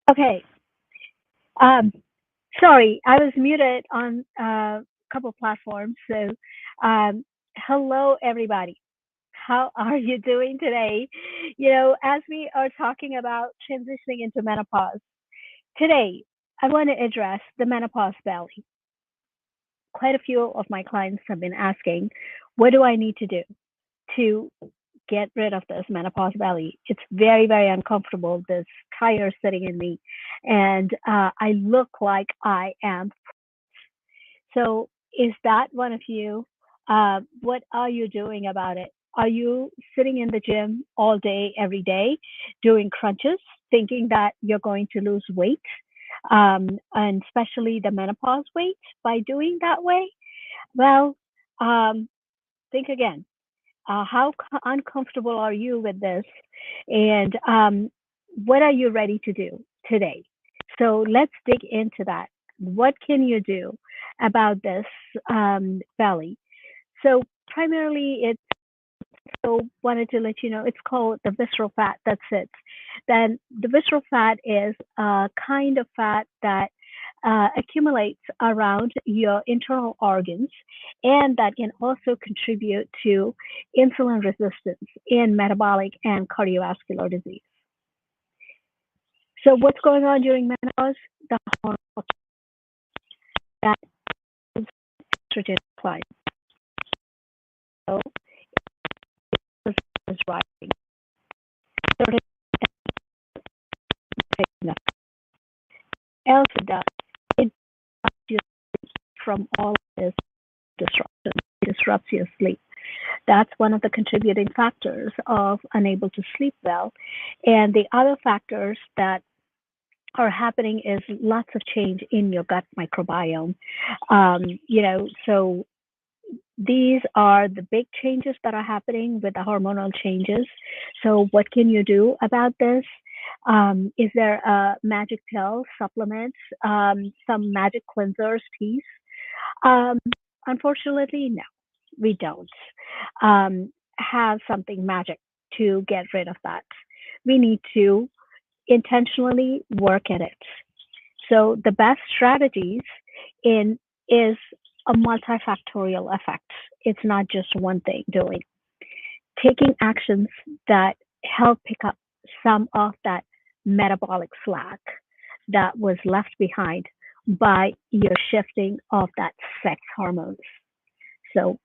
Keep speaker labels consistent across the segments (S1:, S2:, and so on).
S1: Okay. Um, Sorry, I was muted on a couple platforms. So, hello, everybody. How are you doing today? As we are talking about transitioning into menopause, today I want to address the menopause belly. Quite a few of my clients have been asking, what do I need to do to get rid of this menopause belly? It's very, very uncomfortable. This tire sitting in me, and I look like I am. So, is that one of you? What are you doing about it? Are you sitting in the gym all day, every day, doing crunches, thinking that you're going to lose weight, and especially the menopause weight by doing that way? Well, um, think again. How uncomfortable are you with this? And what are you ready to do today? So let's dig into that. What can you do about this belly? So primarily, it's so wanted to let you know it's called the visceral fat that sits. Then the visceral fat is a kind of fat that accumulates around your internal organs, and that can also contribute to insulin resistance in metabolic and cardiovascular disease. So what's going on during menopause? The hormone that is estrogen decline. So is rising. Certain else it does. It disrupts you from all of this disruption. It disrupts your sleep. That's one of the contributing factors of unable to sleep well. And the other factors that are happening is lots of change in your gut microbiome. So these are the big changes that are happening with the hormonal changes. So what can you do about this? Is there a magic pill, supplements, some magic cleansers, teas? Um, Unfortunately, no, we don't have something magic to get rid of that. We need to intentionally work at it. So the best strategies in is a multifactorial effect. It's not just one thing doing. Taking actions that help pick up some of that metabolic slack that was left behind by your shifting of that sex hormones. So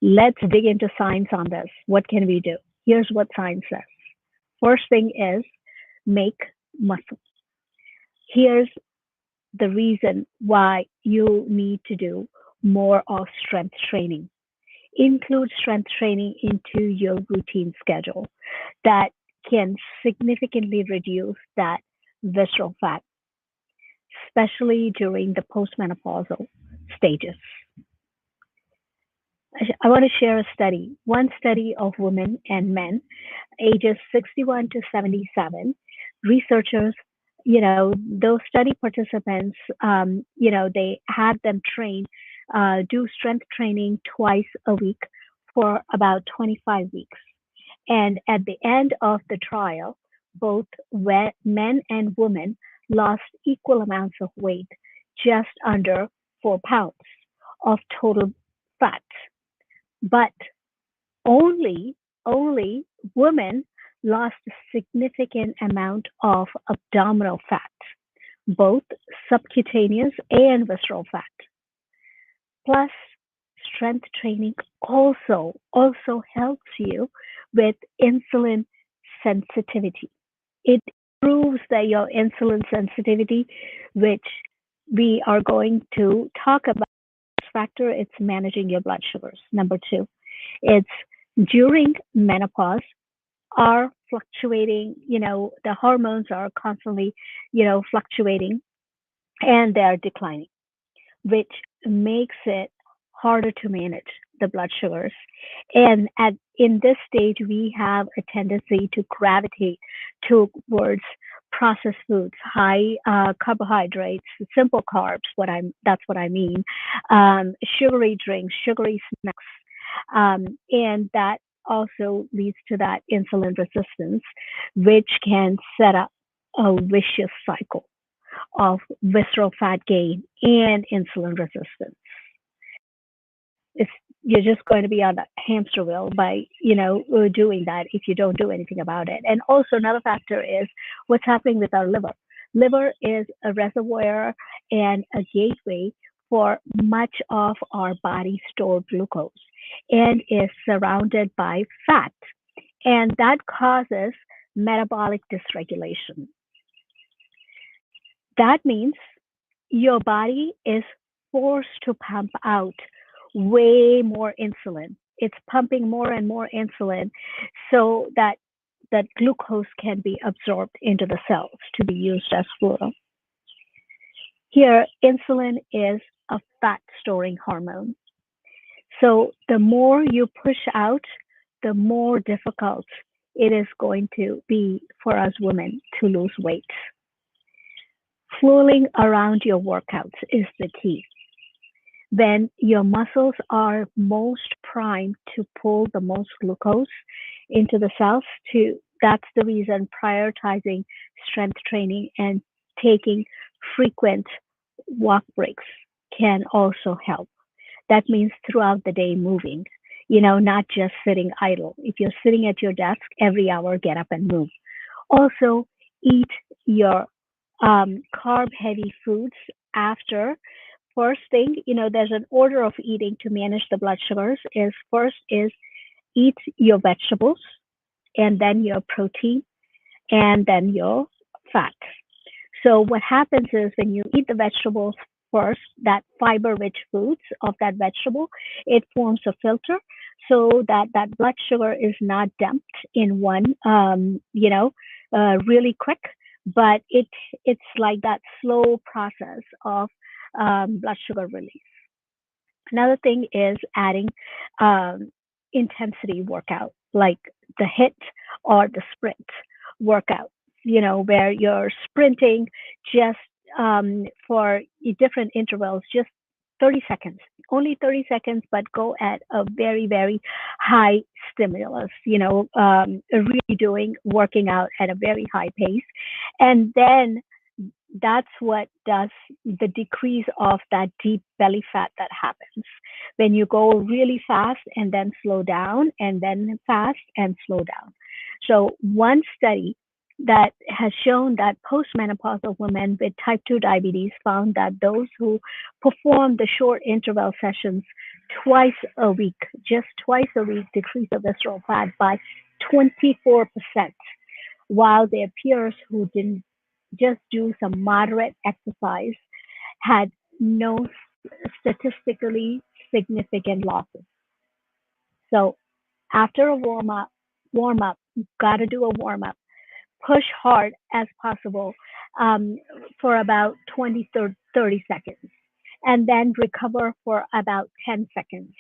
S1: let's dig into science on this. What can we do? Here's what science says. First thing is make muscle. Here's the reason why you need to do more of strength training. Include strength training into your routine schedule that can significantly reduce that visceral fat, especially during the postmenopausal stages. I want to share a study, one study of women and men ages 61 to 77. Researchers, those study participants, they had them train, do strength training twice a week for about 25 weeks. And at the end of the trial, both men and women lost equal amounts of weight, just under 4 pounds of total fat. But only only women lost a significant amount of abdominal fat, both subcutaneous and visceral fat. Plus, strength training also helps you with insulin sensitivity. It proves that your insulin sensitivity, which we are going to talk about, factor, it's managing your blood sugars. Number two, it's during menopause are fluctuating, the hormones are constantly, fluctuating, and they're declining, which makes it harder to manage the blood sugars. And at in this stage, we have a tendency to gravitate towards processed foods, high carbohydrates, simple carbs. That's what I mean. Sugary drinks, sugary snacks, and that also leads to that insulin resistance, which can set up. a vicious cycle of visceral fat gain and insulin resistance. It's, you're just going to be on a hamster wheel by doing that if you don't do anything about it. And also another factor is what's happening with our liver. Liver is a reservoir and a gateway for much of our body stored glucose and is surrounded by fat, and that causes metabolic dysregulation. That means your body is forced to pump out way more insulin. It's pumping more and more insulin so that glucose can be absorbed into the cells to be used as fuel. Here, insulin is a fat storing hormone. So the more you push out, the more difficult it is going to be for us women to lose weight. Fueling around your workouts is the key. When your muscles are most primed to pull the most glucose into the cells, that's the reason prioritizing strength training and taking frequent walk breaks can also help. That means throughout the day moving, not just sitting idle. If you're sitting at your desk every hour, get up and move. Also, eat your carb heavy foods after. First thing, there's an order of eating to manage the blood sugars. Is first is eat your vegetables, and then your protein, and then your fat. So what happens is when you eat the vegetables first, that fiber-rich foods of that vegetable, it forms a filter so that blood sugar is not dumped in one, really quick, but it's like that slow process of blood sugar release. Another thing is adding um, intensity workout, like the hit or the sprint workout, where you're sprinting just for different intervals, just 30 seconds, only 30 seconds, but go at a very, very high stimulus, really working out at a very high pace. And then that's what does the decrease of that deep belly fat that happens when you go really fast and then slow down and then fast and slow down. So one study that has shown that postmenopausal women with type 2 diabetes found that those who perform the short interval sessions twice a week, just twice a week, decrease the visceral fat by 24%, while their peers who didn't just do some moderate exercise had no statistically significant losses. So after a warm up, you've got to do a warm up. Push hard as possible um, for about 20 to 30 seconds, and then recover for about 10 seconds.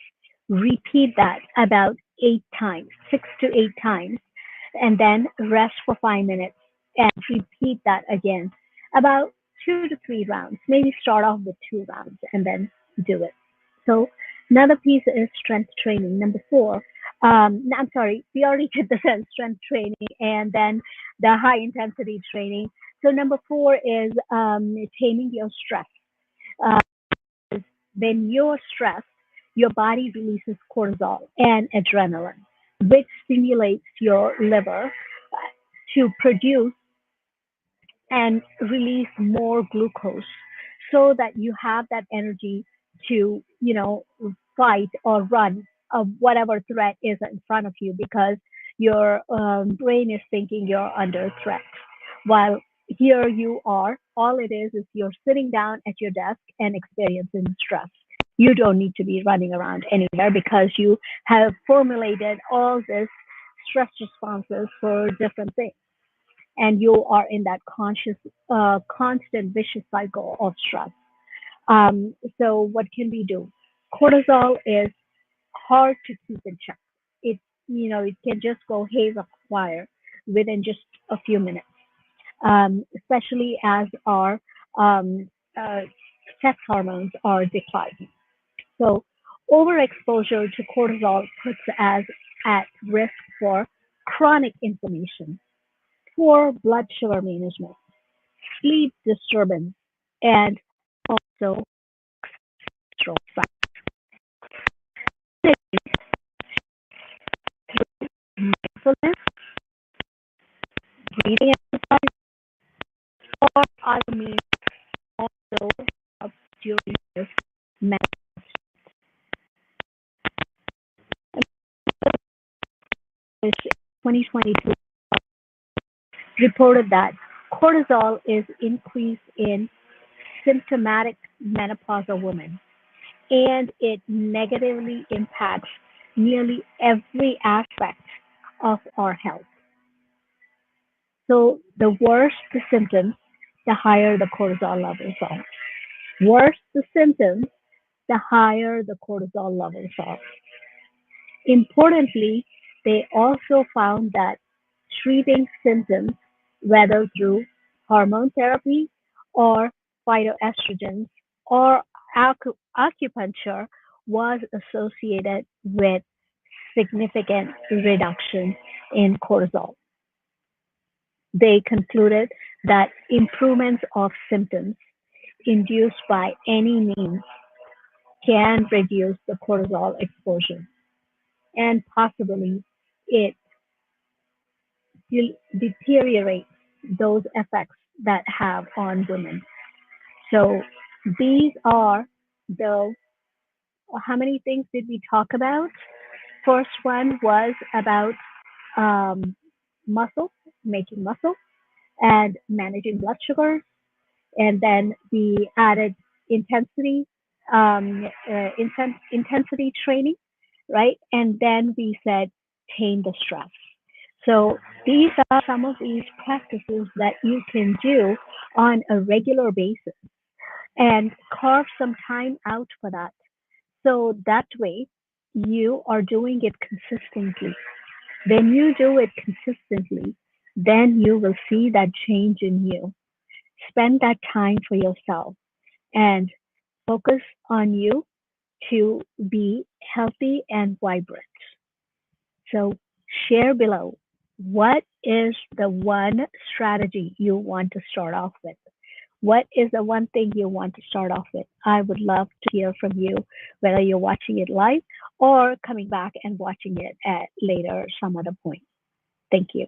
S1: Repeat that about 8 times, 6 to 8 times, and then rest for 5 minutes and repeat that again about 2 to 3 rounds. Maybe start off with 2 rounds and then do it. So another piece is strength training. Number four, no, I'm sorry, we already did the strength training and then the high intensity training. So number four is taming your stress. Uh, when you're stressed, your body releases cortisol and adrenaline, which stimulates your liver to produce and release more glucose so that you have that energy to, fight or run of whatever threat is in front of you because your brain is thinking you're under threat. While here you are, all it is you're sitting down at your desk and experiencing stress. You don't need to be running around anywhere because you have formulated all this stress responses for different things, and you are in that constant vicious cycle of stress. So what can we do? Cortisol is hard to keep in check. It it can just go haywire within just a few minutes, especially as our um, uh, sex hormones are declining. So overexposure to cortisol puts us at risk for chronic inflammation, poor blood sugar management, sleep disturbance, and also stroke mindfulness, breathing exercise, or other means also help during this menopause. 2022 reported that cortisol is increased in symptomatic menopausal women, and it negatively impacts nearly every aspect of our health. So the worse the symptoms, the higher the cortisol levels are. Worse the symptoms, the higher the cortisol levels are. Importantly, they also found that treating symptoms, whether through hormone therapy or phytoestrogens or acupuncture, was associated with significant reduction in cortisol. They concluded that improvements of symptoms induced by any means can reduce the cortisol exposure, and possibly it deteriorate those effects that have on women. So these are the, how many things did we talk about? First one was about um, muscle, making muscle, and managing blood sugar. And then we added intensity, intensity training, right? And then we said tame the stress. So these are some of these practices that you can do on a regular basis and carve some time out for that. So that way you are doing it consistently. When you do it consistently, then you will see that change in you. Spend that time for yourself and focus on you to be healthy and vibrant. So share below, what is the one strategy you want to start off with? What is the one thing you want to start off with? I would love to hear from you, whether you're watching it live or coming back and watching it at later some other point. Thank you.